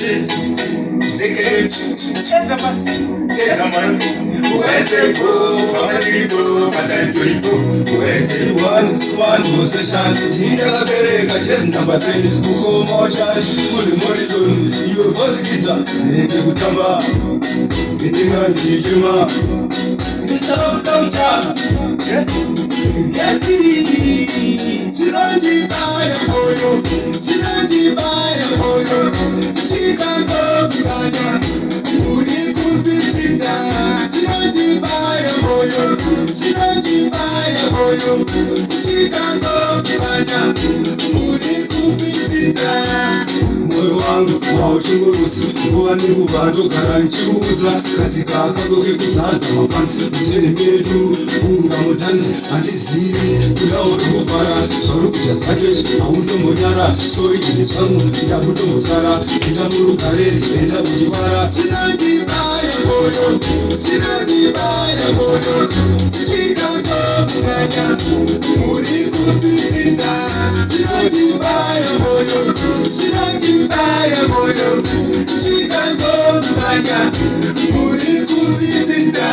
shit. Get some money. Where's the pool? From the people, but then to the pool. Where's the one was the shot? Tina la Bereka, just number 10. Who more charge? Good Morrison, you BossEdza, Neke Utama, getting on the Juma. Mr. Loveculture, get it. Zimondibaya moyo, Zimondibaya moyo. Chikabatwa, uri kumbisita. Zimondibaya moyo, Zimondibaya moyo. Chikabatwa, uri kumbisita. Moyo wangu wauchungurudza, nguva nenguva ndogara nchiudza. Katika kagoke kuzadza mafansi, mutene medu kunga mutanzi. Handizivi kuda uri kuvhara, zvauri kudya zvake hautombonyara. Sori ine dzangu ndakutombozara, enda murugare enda uchifara. Zvinondibaya moyo, Zvinondibaya moyo. Chikabatwa, uri kumbisita. Zvinondibaya moyo, Zvinondibaya moyo. Chikabatwa, uri kumbisita.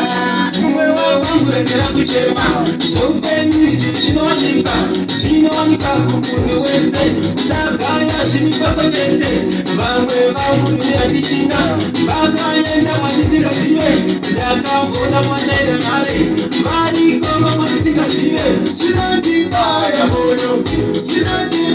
Moyo wangu regera kuchema, zveupenyu zvinowanika, zvinowanika kumunhu wese. Usagaya zvimipako chete, vamwe vangu handichina, vakaenda kwandisikazive. Ndakambona mwandaenda mari, mari ikoma kwandisikazive. Zvinondibaya moyo, Zvinondibaya